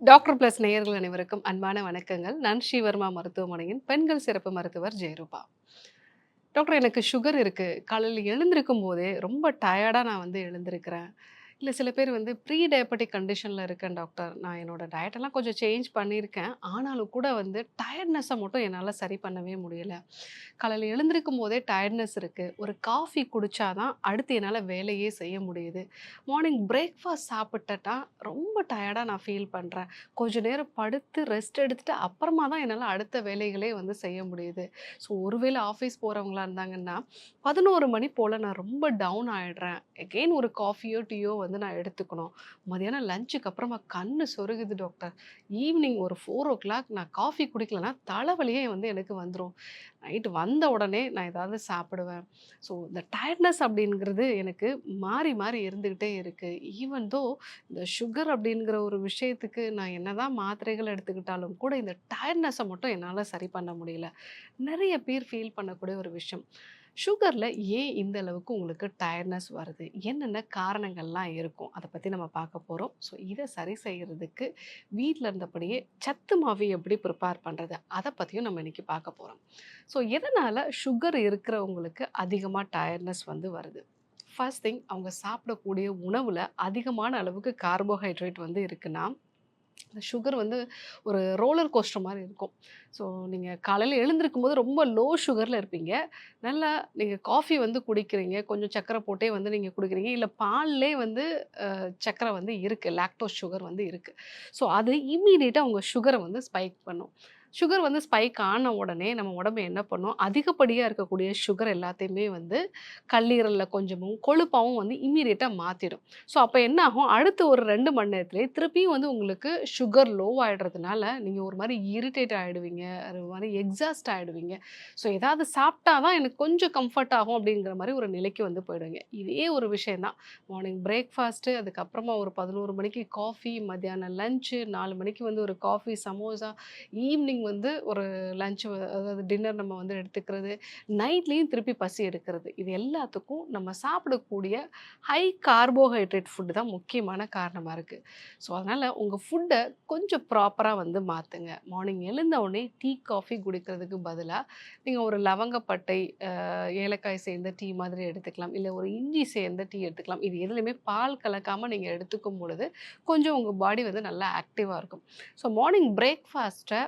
Doctor plus நேயர்கள் அனைவருக்கும் அன்பான வணக்கங்கள். நான் ஸ்ரீவர்மா மருத்துவமனையின் பெண்கள் சிறப்பு மருத்துவர் ஜெயரூபா. டாக்டர் எனக்கு சுகர் இருக்கு. காலையில எழுந்திருக்கும் போதே ரொம்ப டயர்டா நான் வந்து எழுந்திருக்கிறேன். இல்ல சில பேர் வந்து ப்ரீ டயபெட்டிக் கண்டிஷன்ல இருக்கேன் டாக்டர். நான் என்னோட டயட்டெல்லாம் கொஞ்சம் சேஞ்ச் பண்ணியிருக்கேன். ஆனாலும் கூட வந்து டயர்ட்னஸ மட்டும் என்னால சரி பண்ணவே முடியல. காலையில எழுந்திருக்கும் போதே டயர்ட்னஸ் இருக்கு. ஒரு காஃபி குடிச்சா தான் அடுத்து என்னால வேலையே செய்ய முடியுது. மார்னிங் பிரேக்ஃபாஸ்ட் சாப்பிட்டுட்டா ரொம்ப டயர்டா நான் ஃபீல் பண்றேன். கொஞ்ச நேரம் படுத்து ரெஸ்ட் எடுத்துட்டு அப்புறமா தான் என்னால அடுத்த வேலைகளே வந்து செய்ய முடியுது. ஸோ ஒருவேளை ஆஃபீஸ் போறவங்களா இருந்தாங்கன்னா, 11 மணி போல நான் ரொம்ப டவுன் ஆயிடுறேன். எகெயின் ஒரு காஃபியோ, டீயோ வந்து நான் எடுத்துக்கணும். மதியானம் லஞ்சுக்கு அப்புறமா கண்ணு சொருகுது டாக்டர். ஈவினிங் ஒரு 4:00 நான் காஃபி குடிக்கலன்னா தலைவலியே வந்து எனக்கு வந்துரும். நைட்டு வந்த உடனே நான் ஏதாவது சாப்பிடுவேன். ஸோ இந்த டயர்ட்னஸ் அப்படிங்கிறது எனக்கு மாறி, மாறி இருந்துகிட்டே இருக்கு. ஈவன் தோ இந்த சுகர் அப்படிங்கிற ஒரு விஷயத்துக்கு நான் என்னதான் மாத்திரைகள் எடுத்துக்கிட்டாலும் கூட இந்த டயர்ட்னஸ மட்டும் என்னால சரி பண்ண முடியல. நெறைய பேர் ஃபீல் பண்ணக்கூடிய ஒரு விஷயம். சுகர்ல ஏன் இந்த அளவுக்கு உங்களுக்கு டயர்ட்னஸ் வருது? என்னென்ன காரணங்கள்லாம் இருக்கும்? அத பத்தி நம்ம பார்க்க போறோம். ஸோ இத சரி செய்யறதுக்கு வீட்ல இருந்தபடியே சத்து மாவு எப்படி ப்ரிப்பேர் பண்றது? அத பத்தியும் நம்ம இன்னைக்கு பார்க்க போறோம். ஸோ எதனால சுகர் இருக்கிறவங்களுக்கு அதிகமா டயர்ட்னஸ் வந்து வருது? ஃபர்ஸ்ட் திங் அவங்க சாப்பிடக்கூடிய உணவுல அதிகமான அளவுக்கு கார்போஹைட்ரேட் வந்து இருக்குன்னா, இந்த சுகர் வந்து ஒரு ரோலர் கோஸ்டர் மாரி இருக்கும். ஸோ நீங்க காலையில எழுந்திருக்கும்போது ரொம்ப லோ சுகர்ல இருப்பீங்க. நல்லா நீங்க காஃபி வந்து குடிக்கிறீங்க. கொஞ்சம் சர்க்கரை போட்டே வந்து நீங்க குடிக்கிறீங்க. இல்ல பால்லயே வந்து சர்க்கரை வந்து இருக்கு. லாக்டோஸ் சுகர் வந்து இருக்கு. ஸோ அது இம்மீடியட்டா உங்க சுகர வந்து ஸ்பைக் பண்ணும். சுகர் வந்து ஸ்பைக் ஆன உடனே நம்ம உடம்பு என்ன பண்ணும், அதிகப்படியா இருக்கக்கூடிய சுகர் எல்லாத்தையுமே வந்து கல்லீரல்ல கொஞ்சமும், கொழுப்பாவும் வந்து இம்மீடியட்டா மாத்திடும். ஸோ அப்ப என்ன ஆகும், அடுத்த ஒரு 2 மணி நேரத்திலேயே திருப்பியும் வந்து உங்களுக்கு சுகர் லோ ஆயிடுறதுனால, நீங்க ஒரு மாரி இரிட்டேட் ஆயிடுவீங்க. ஒரு மாரி எக்ஸாஸ்ட் ஆயிடுவீங்க. ஸோ ஏதாவது சாப்பிட்டா தான் எனக்கு கொஞ்சம் கம்ஃபர்ட் ஆகும் அப்படிங்கிற மாரி ஒரு நிலைக்கு வந்து போயிடுவீங்க. இதே ஒரு விஷயம் தான். மார்னிங் பிரேக்ஃபாஸ்ட்டு, அதுக்கப்புறமா ஒரு 11 மணிக்கு காஃபி, மத்தியானம் லஞ்ச்சு, 4 மணிக்கு வந்து ஒரு காஃபி, சமோசா, ஈவினிங் வந்து ஒரு லஞ்ச் அதாவது டின்னர் நம்ம வந்து எடுத்துக்கிறது. நைட்லயும் திருப்பி பசி எடுக்கிறது. இது எல்லாத்துக்கும் நம்ம சாப்பிடக்கூடிய ஹை கார்போஹைட்ரேட் ஃபுட் தான் முக்கியமான காரணமா இருக்கு. ஸோ அதனால உங்க ஃபுட்ட கொஞ்சம் ப்ராப்பரா வந்து மாத்துங்க. மார்னிங் எழுந்த உடனே டீ, காஃபி குடிக்கிறதுக்கு பதிலா, நீங்க ஒரு லவங்கப்பட்டை, ஏலக்காய் சேர்ந்த டீ மாதிரி எடுத்துக்கலாம். இல்ல ஒரு இஞ்சி சேர்ந்த டீ எடுத்துக்கலாம். இது எதுலயுமே பால் கலக்காம நீங்க எடுத்துக்கும் பொழுது, கொஞ்சம் உங்க பாடி வந்து நல்லா ஆக்டிவா இருக்கும். ஸோ மார்னிங் பிரேக்ஃபாஸ்ட்ட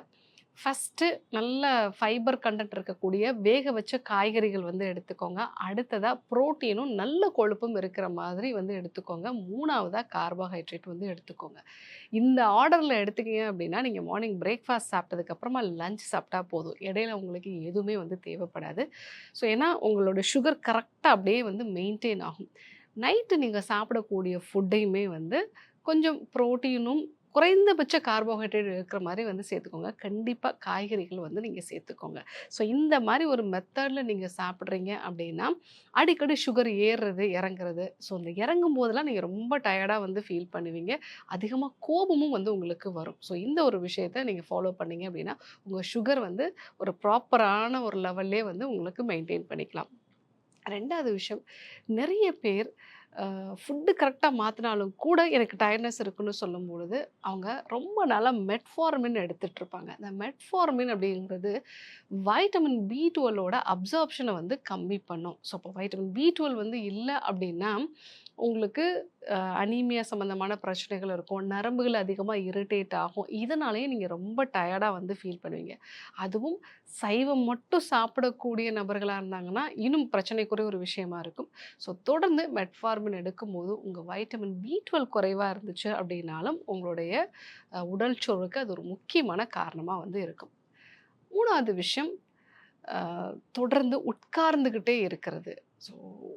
ஃபர்ஸ்ட்டு நல்ல ஃபைபர் கன்டென்ட் இருக்கக்கூடிய வேக வச்ச காய்கறிகள் வந்து எடுத்துக்கோங்க. அடுத்ததா புரோட்டீனும், நல்ல கொழுப்பும் இருக்கிற மாதிரி வந்து எடுத்துக்கோங்க. 3வதா கார்போஹைட்ரேட் வந்து எடுத்துக்கோங்க. இந்த ஆர்டர்ல எடுத்துக்கிங்க அப்படின்னா, நீங்க மார்னிங் பிரேக்ஃபாஸ்ட் சாப்பிட்டதுக்கு அப்புறமா லஞ்ச் சாப்பிட்டா போதும். இடையில உங்களுக்கு எதுவுமே வந்து தேவைப்படாது. ஸோ ஏன்னா, உங்களோட சுகர் கரெக்ட்டா அப்படியே வந்து மெயின்டெயின் ஆகும். நைட்டு நீங்க சாப்பிடக்கூடிய ஃபுட்டையுமே வந்து கொஞ்சம் புரோட்டீனும், குறைந்தபட்ச கார்போஹைட்ரேட் இருக்கிற மாரி வந்து சேர்த்துக்கோங்க. கண்டிப்பா காய்கறிகள் வந்து நீங்க சேர்த்துக்கோங்க. ஸோ இந்த மாரி ஒரு மெத்தட்ல நீங்க சாப்பிடுறீங்க அப்படின்னா, அடிக்கடி சுகர் ஏறுறது, இறங்குறது. ஸோ இந்த இறங்கும்போதெல்லாம் நீங்க ரொம்ப டயர்டா வந்து ஃபீல் பண்ணுவீங்க. அதிகமா கோபமும் வந்து உங்களுக்கு வரும். ஸோ இந்த ஒரு விஷயத்த நீங்க ஃபாலோ பண்ணீங்க அப்படின்னா, உங்க சுகர் வந்து ஒரு ப்ராப்பரான ஒரு லெவல்லயே வந்து உங்களுக்கு மெயின்டெயின் பண்ணிக்கலாம். 2வது விஷயம், நெறைய பேர் ஃபுட்டு கரெக்ட்டா மாத்துனாலும் கூட எனக்கு டயர்ட்னஸ் இருக்குன்னு சொல்லும்பொழுது, அவங்க ரொம்ப நாளா மெட்ஃபார்மின் எடுத்துட்டுருப்பாங்க. இந்த மெட்ஃபார்மின் அப்படிங்கிறது வைட்டமின் பி12ஓட அப்சார்ப்ஷன வந்து கம்மி பண்ணும். ஸோ, அப்போ வைட்டமின் பி12 வந்து இல்ல அப்படின்னா, உங்களுக்கு அனீமியா சம்மந்தமான பிரச்சனைகள் இருக்கும். நரம்புகள் அதிகமா இரிட்டேட் ஆகும். இதனாலேயே நீங்க ரொம்ப டயர்டா வந்து ஃபீல் பண்ணுவீங்க. அதுவும் சைவம் மட்டும் சாப்பிடக்கூடிய நபர்களா இருந்தாங்கன்னா, இன்னும் பிரச்சனைக்குரிய ஒரு விஷயமா இருக்கும். ஸோ தொடர்ந்து மெட்ஃபார்மின் எடுக்கும்போது, உங்க வைட்டமின் பி12 குறைவா இருந்துச்சு அப்படின்னாலும், உங்களுடைய உடல் சோர்வுக்கு அது ஒரு முக்கியமான காரணமா வந்து இருக்கும். 3வது விஷயம், அ தொடர்ந்து உட்கார்ந்துகிட்டே இருக்கிறது. ஸோ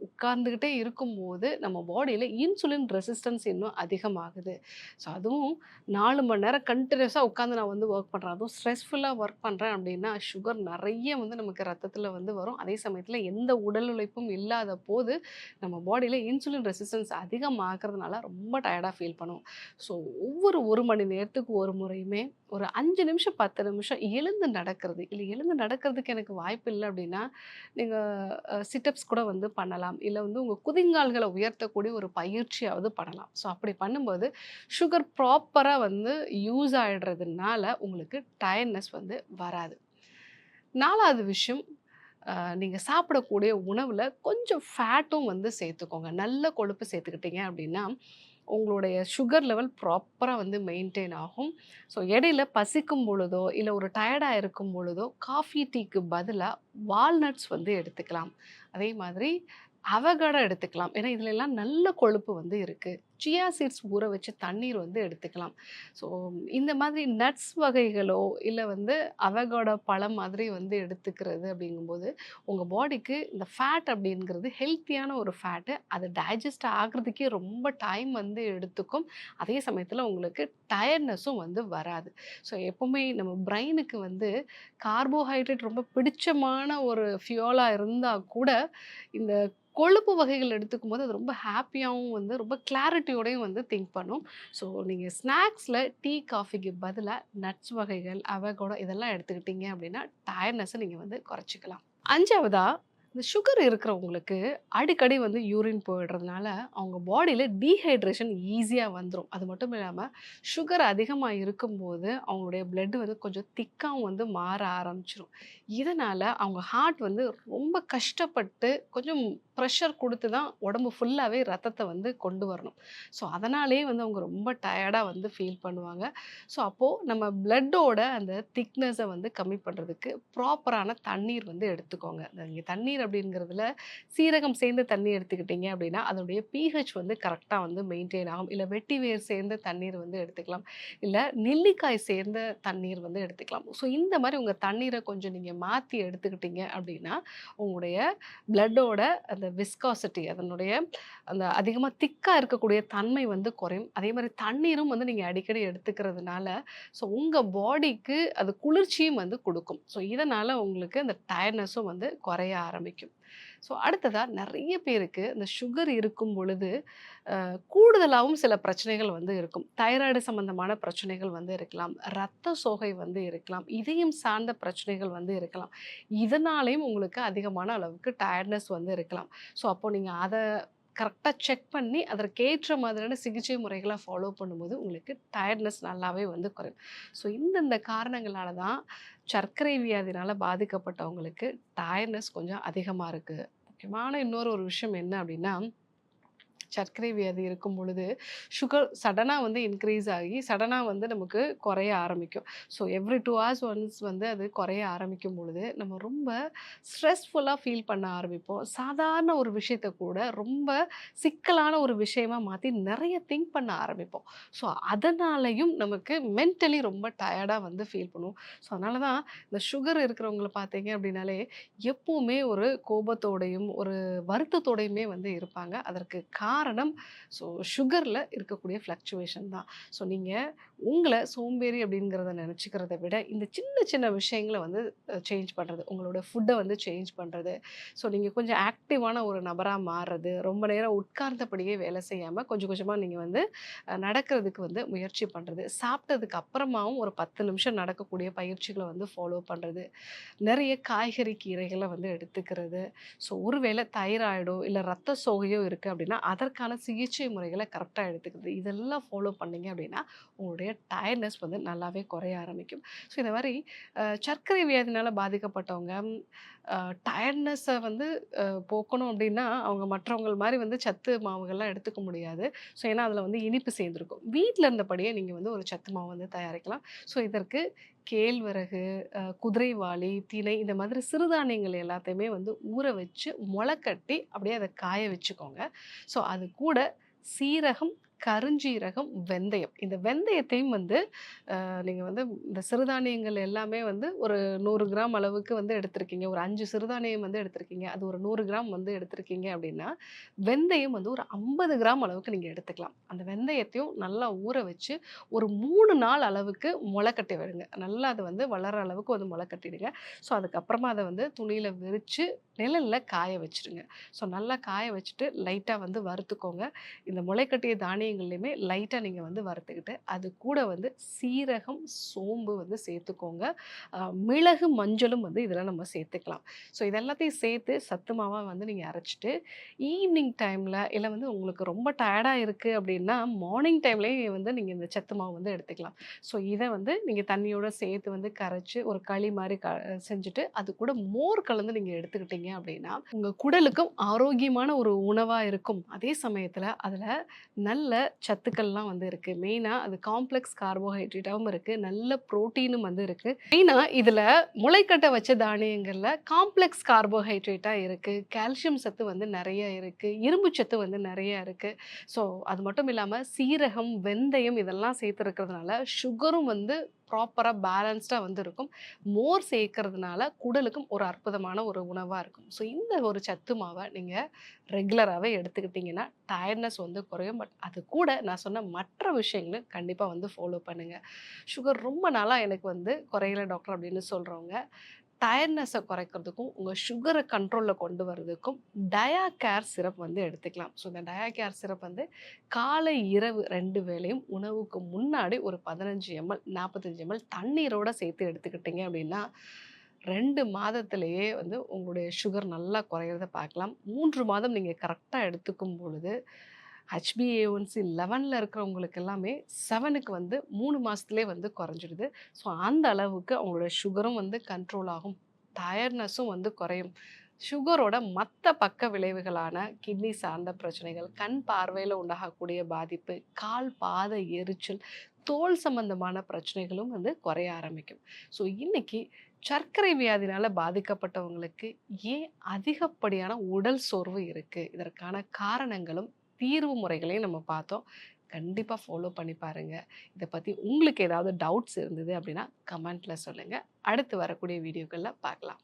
உட்கார்ந்துகிட்டே இருக்கும்போது, நம்ம பாடியில இன்சுலின் ரெசிஸ்டன்ஸ் இன்னும் அதிகமாகுது. ஸோ அதுவும் 4 மணி நேரம் கன்டினியூஸா உட்காந்து நான் வந்து ஒர்க் பண்றேன். அதுவும் ஸ்ட்ரெஸ்ஃபுல்லா ஒர்க் பண்றேன் அப்படின்னா, சுகர் நெறைய வந்து நமக்கு ரத்தத்தில வந்து வரும். அதே சமயத்தில எந்த உடல் உழைப்பும் இல்லாத போது, நம்ம பாடியில இன்சுலின் ரெசிஸ்டன்ஸ் அதிகமாகறதுனால ரொம்ப டயர்டா ஃபீல் பண்ணுவோம். ஸோ ஒவ்வொரு 1 மணி நேரத்துக்கு ஒரு முறையுமே ஒரு 5 நிமிஷம், 10 நிமிஷம் எழுந்து நடக்கிறது. இல்ல எழுந்து நடக்கிறதுக்கு எனக்கு வாய்ப்பு இல்ல அப்டின்னா, நீங்க சிட்டப்ஸ் கூட வந்து பண்ணலாம். இல்ல வந்து உங்க குதிங்கால்கள உயர்த்தக்கூடிய ஒரு பயிற்சியாவது பண்ணலாம். ஸோ அப்படி பண்ணும்போது சுகர் ப்ராப்பரா வந்து யூஸ் ஆயிடுறதுனால உங்களுக்கு டயர்ட்னஸ் வந்து வராது. 4வது விஷயம், அ நீங்க சாப்பிடக்கூடிய உணவுல கொஞ்சம் ஃபேட்டும் வந்து சேர்த்துக்கோங்க. நல்ல கொழுப்பு சேர்த்துக்கிட்டீங்க அப்டின்னா, உங்களுடைய சுகர் லெவல் ப்ராப்பரா வந்து மெயின்டெயின் ஆகும். ஸோ இடையில பசிக்கும் பொழுதோ, இல்ல ஒரு டயர்டா இருக்கும் பொழுதோ, காஃபி, டீக்கு பதிலா வால்நட்ஸ் வந்து எடுத்துக்கலாம். அதே மாதிரி அவகாடோ எடுத்துக்கலாம். ஏன்னா, இதுல எல்லாம் நல்ல கொழுப்பு வந்து இருக்கு. சியா சீட்ஸ் ஊற வச்ச தண்ணீர் வந்து எடுத்துக்கலாம். ஸோ இந்த மாதிரி நட்ஸ் வகைகளோ, இல்ல வந்து அவகாடோ பழம் மாதிரி வந்து எடுத்துக்கிறது அப்படிங்கும்போது, உங்க பாடிக்கு இந்த ஃபேட் அப்படிங்கிறது ஹெல்த்தியான ஒரு ஃபேட்டு. அது டைஜஸ்ட் ஆகுறதுக்கே ரொம்ப டைம் வந்து எடுத்துக்கும். அதே சமயத்தில உங்களுக்கு டயர்ட்னஸும் வந்து வராது. ஸோ எப்பவுமே நம்ம பிரெயினுக்கு வந்து கார்போஹைட்ரேட் ரொம்ப பிடிச்சமான ஒரு ஃபியூலா இருந்தா கூட, இந்த கொழுப்பு வகைகள் எடுத்துக்கும்போது அது ரொம்ப ஹேப்பியாவும் வந்து ரொம்ப கிளாரிட்டியோடையும் வந்து திங்க் பண்ணும். ஸோ நீங்க ஸ்நாக்ஸ்ல டீ, காஃபிக்கு பதிலா நட்ஸ் வகைகள், அவகோடா இதெல்லாம் எடுத்துக்கிட்டீங்க அப்படின்னா, டயர்ட்னஸ நீங்க வந்து குறைச்சுக்கலாம். 5வதா, இந்த சுகர் இருக்கிறவங்களுக்கு அடிக்கடி வந்து யூரின் போயிடுறதுனால, அவங்க பாடியில டீஹைட்ரேஷன் ஈஸியா வந்துரும். அது மட்டும் இல்லாம, சுகர் அதிகமா இருக்கும்போது, அவங்களுடைய பிளட் வந்து கொஞ்சம் திக்காவும் வந்து மாற ஆரம்பிச்சுரும். இதனால அவங்க ஹார்ட் வந்து ரொம்ப கஷ்டப்பட்டு, கொஞ்சம் பிரஷர் குடுத்து தான் உடம்பு ஃபுல்லாவே ரத்தத்த வந்து கொண்டு வரணும். ஸோ, அதனாலேயே வந்து அவங்க ரொம்ப டயர்டா வந்து ஃபீல் பண்ணுவாங்க. ஸோ, அப்போ நம்ம பிளட்டோட அந்த திக்னஸ வந்து கம்மி பண்றதுக்கு ப்ராப்பரான தண்ணீர் வந்து எடுத்துக்கோங்க. நீங்க தண்ணீர் அப்படிங்கிறதுல சீரகம் சேர்ந்த தண்ணி எடுத்துக்கிட்டீங்க அப்படின்னா, அதனுடைய பிஹெச் வந்து கரெக்ட்டா வந்து மெயின்டெயின் ஆகும். இல்ல வெட்டி வேர் சேர்ந்த தண்ணீர் வந்து எடுத்துக்கலாம். இல்ல நெல்லிக்காய் சேர்ந்த தண்ணீர் வந்து எடுத்துக்கலாம். ஸோ இந்த மாரி உங்க தண்ணீர கொஞ்சம் நீங்க மாத்தி எடுத்துக்கிட்டீங்க அப்படின்னா, உங்களுடைய பிளட்டோட அந்த விஸ்காசிட்டி அதனுடைய அந்த அதிகமா திக்கா இருக்கக்கூடிய தன்மை வந்து குறையும். அதே மாரி தண்ணீரும் வந்து நீங்க அடிக்கடி எடுத்துக்கிறதுனால, ஸோ உங்க பாடிக்கு அது குளிர்ச்சியும் வந்து குடுக்கும். ஸோ இதனால உங்களுக்கு அந்த டயர்ட்னஸும் வந்து குறைய ஆரம்பிக்கும். ஸோ அடுத்ததா நெறைய பேருக்கு இந்த சுகர் இருக்கும் பொழுது, கூடுதலாவும் சில பிரச்சனைகள் வந்து இருக்கும். தைராய்டு சம்மந்தமான பிரச்சனைகள் வந்து இருக்கலாம். ரத்த சோகை வந்து இருக்கலாம். இதயம் சார்ந்த பிரச்சனைகள் வந்து இருக்கலாம். இதனாலேயும் உங்களுக்கு அதிகமான அளவுக்கு டயர்ட்னஸ் வந்து இருக்கலாம். ஸோ அப்போ நீங்க அத கரெக்ட்டா செக் பண்ணி, அதற்கேற்ற மாதிரியான சிகிச்சை முறைகள ஃபாலோ பண்ணும்போது, உங்களுக்கு டயர்ட்னஸ் நல்லாவே வந்து குறையும். ஸோ இந்தந்த காரணங்களால தான் சர்க்கரை வியாதினால பாதிக்கப்பட்டவங்களுக்கு டயர்ட்னஸ் கொஞ்சம் அதிகமா இருக்கு. முக்கியமான இன்னொரு ஒரு விஷயம் என்ன அப்டின்னா, சர்க்கரை வியாதி இருக்கும் பொழுது, சுகர் சடனா வந்து இன்க்ரீஸ் ஆகி, சடனா வந்து நமக்கு குறைய ஆரம்பிக்கும். ஸோ எவ்ரி 2 ஹார்ஸ் ஒன்ஸ் வந்து அது குறைய ஆரம்பிக்கும் பொழுது, நம்ம ரொம்ப ஸ்ட்ரெஸ்ஃபுல்லா ஃபீல் பண்ண ஆரம்பிப்போம். சாதாரண ஒரு விஷயத்த கூட ரொம்ப சிக்கலான ஒரு விஷயமா மாத்தி நெறைய திங்க் பண்ண ஆரம்பிப்போம். ஸோ அதனாலயும் நமக்கு மென்டலி ரொம்ப டயர்டா வந்து ஃபீல் பண்ணுவோம். ஸோ அதனால தான் இந்த சுகர் இருக்கிறவங்கள பார்த்தீங்க அப்படின்னாலே, எப்பவுமே ஒரு கோபத்தோடையும், ஒரு வருத்தத்தோடையுமே வந்து இருப்பாங்க. அதற்கு காரணம் ஸோ சுகர்ல இருக்கக்கூடிய ஃப்ளக்சுவேஷன் தான். ஸோ நீங்க உங்கள சோம்பேறி அப்படிங்கிறத நெனச்சுக்கிறத விட, இந்த சின்ன சின்ன விஷயங்கள வந்து சேஞ்ச் பண்றது. உங்களோட ஃபுட்ட வந்து சேஞ்ச் பண்றது. ஸோ நீங்க கொஞ்சம் ஆக்டிவான ஒரு நபரா மாறுறது. ரொம்ப நேரம் உட்கார்ந்தபடியே வேலை செய்யாம, கொஞ்சம் கொஞ்சமா நீங்க வந்து நடக்கிறதுக்கு வந்து முயற்சி பண்றது. சாப்பிட்டதுக்கு அப்புறமாவும் ஒரு 10 நிமிஷம் நடக்கக்கூடிய பயிற்சிகள வந்து ஃபாலோ பண்றது. நெறைய காய்கறி, கீரைகள வந்து எடுத்துக்கிறது. ஸோ ஒருவேளை தைராய்டோ, இல்ல ரத்த சோகையோ இருக்கு அப்படின்னா, அதற்கான சிகிச்சை முறைகள கரெக்ட்டா எடுத்துக்கிறது. இதெல்லாம் ஃபாலோ பண்ணீங்க அப்படின்னா, உங்களுடைய டயர்ட்னஸ் வந்து நல்லாவே குறைய ஆரம்பிக்கும். ஸோ இந்த மாரி சர்க்கரை வியாதினால பாதிக்கப்பட்டவங்க, அ டயர்ட்னஸ வந்து போக்கணும் அப்படின்னா, அவங்க மற்றவங்கள் மாரி வந்து சத்து மாவுகள்லாம் எடுத்துக்க முடியாது. ஸோ ஏன்னா, அதில வந்து இனிப்பு சேர்ந்திருக்கும். வீட்ல இருந்தபடியே நீங்க வந்து ஒரு சத்து மாவு வந்து தயாரிக்கலாம். ஸோ இதற்கு கேழ்வரகு, குதிரைவாலி, திணை இந்த மாதிரி சிறுதானியங்கள் எல்லாத்தையுமே வந்து ஊற வச்சு, மொளக்கட்டி அப்படியே அத காய வச்சுக்கோங்க. ஸோ அது கூட சீரகம், கருஞ்சீரகம், வெந்தயம். இந்த வெந்தயத்தையும் வந்து நீங்க வந்து இந்த சிறுதானியங்கள் எல்லாமே வந்து ஒரு 100 கிராம் அளவுக்கு வந்து எடுத்திருக்கீங்க. ஒரு 5 சிறுதானியம் வந்து எடுத்திருக்கீங்க. அது ஒரு 100 கிராம் வந்து எடுத்திருக்கீங்க அப்படின்னா, வெந்தயம் வந்து ஒரு 50 கிராம் அளவுக்கு நீங்க எடுத்துக்கலாம். அந்த வெந்தயத்தையும் நல்லா ஊற வச்சு, ஒரு 3 நாள் அளவுக்கு மொளக்கட்டி விடுங்க. நல்லா அது வந்து வளர்ற அளவுக்கு வந்து மொளக்கட்டிடுங்க. ஸோ, அதுக்கப்புறமா அத வந்து துணியில விரிச்சு, நிழல்ல காய வச்சுருங்க. ஸோ, நல்லா காய வச்சுட்டு லைட்டா வந்து வறுத்துக்கோங்க. இந்த முளைக்கட்டிய தானியங்கள் தானியங்கள்லையுமே லைட்டா நீங்க வந்து வறுத்துக்கிட்டு, அது கூட வந்து சீரகம், சோம்பு வந்து சேர்த்துக்கோங்க. அ மிளகு, மஞ்சளும் வந்து இதில நம்ம சேர்த்துக்கலாம். ஸோ இது எல்லாத்தையும் சேர்த்து சத்து மாவா வந்து நீங்க அரைச்சுட்டு, ஈவ்னிங் டைம்ல இல்ல வந்து உங்களுக்கு ரொம்ப டயர்டா இருக்கு அப்படின்னா, மார்னிங் டைம்லயே வந்து நீங்க இந்த சத்து மாவு வந்து எடுத்துக்கலாம். ஸோ இத வந்து நீங்க தண்ணியோட சேர்த்து வந்து கரைச்சு, ஒரு களி மாரி செஞ்சுட்டு, அது கூட மோர் கலந்து நீங்க எடுத்துக்கிட்டீங்க அப்படின்னா, உங்க குடலுக்கும் ஆரோக்கியமான ஒரு உணவா இருக்கும். அதே சமயத்தில அதில நல்ல சத்துக்கள்லாம் வந்து இருக்கு. மெயினா அது காம்ப்ளெக்ஸ் கார்போஹைட்ரேட்டாவும் இருக்கு. நல்ல புரோட்டீனும் வந்து இருக்கு. மெயினா இதில முளைக்கட்ட வச்ச தானியங்கள்ல காம்ப்ளெக்ஸ் கார்போஹைட்ரேட்டா இருக்கு. கால்சியம் சத்து வந்து நெறைய இருக்கு. இரும்பு சத்து வந்து நெறைய இருக்கு. ஸோ அது மட்டும் இல்லாம சீரகம், வெந்தயம் இதெல்லாம் சேர்த்திருக்கிறதுனால சுகரும் வந்து ப்ராப்பரா பேலன்ஸ்டா வந்து இருக்கும். மோர் சேர்க்கறதுனால குடலுக்கும் ஒரு அற்புதமான ஒரு உணவா இருக்கும். ஸோ இந்த ஒரு சத்து மாவ நீங்க ரெகுலராவே எடுத்துக்கிட்டீங்கன்னா, டயர்ட்னஸ் வந்து குறையும். பட் அது கூட நான் சொன்ன மற்ற விஷயங்களும் கண்டிப்பா வந்து ஃபாலோ பண்ணுங்க. சுகர் ரொம்ப நாளா எனக்கு வந்து குறையல டாக்டர் அப்படின்னு சொல்றவங்க, டயர்ட்னஸ குறைக்கிறதுக்கும், உங்க சுகர கண்ட்ரோல்ல கொண்டு வரதுக்கும் டயா கேர் சிரப் வந்து எடுத்துக்கலாம். ஸோ இந்த டயா கேர் சிரப் வந்து காலை, இரவு 2 வேளையும் உணவுக்கு முன்னாடி ஒரு 15 எம்எல், 45 எம்எல் தண்ணீரோட சேர்த்து எடுத்துக்கிட்டீங்க அப்படின்னா, 2 மாதத்திலேயே வந்து உங்களுடைய சுகர் நல்லா குறையிறத பார்க்கலாம். 3 மாதம் நீங்க கரெக்ட்டா எடுத்துக்கும் பொழுது, HbA1c 11ல இருக்கிறவங்களுக்கு எல்லாமே 7க்கு வந்து 3 மாசத்திலேயே வந்து குறைஞ்சிடுது. ஸோ அந்த அளவுக்கு அவங்களோட சுகரும் வந்து கண்ட்ரோல் ஆகும். டயர்ட்னஸும் வந்து குறையும். சுகரோட மத்த பக்க விளைவுகளான கிட்னி சார்ந்த பிரச்சனைகள், கண் பார்வையில உண்டாகக்கூடிய பாதிப்பு, கால் பாத எரிச்சல், தோல் சம்பந்தமான பிரச்சனைகளும் வந்து குறைய ஆரம்பிக்கும். ஸோ இன்னைக்கு சர்க்கரை வியாதினால பாதிக்கப்பட்டவங்களுக்கு ஏன் அதிகப்படியான உடல் சோர்வு இருக்கு? இதற்கான காரணங்களும், தீர்வு முறைகளையும் நம்ம பார்த்தோம். கண்டிப்பா ஃபாலோ பண்ணி பாருங்க. இத பத்தி உங்களுக்கு ஏதாவது டவுட்ஸ் இருந்தது அப்படின்னா, கமெண்ட்ல சொல்லுங்க. அடுத்து வரக்கூடிய வீடியோக்கள்ல பார்க்கலாம்.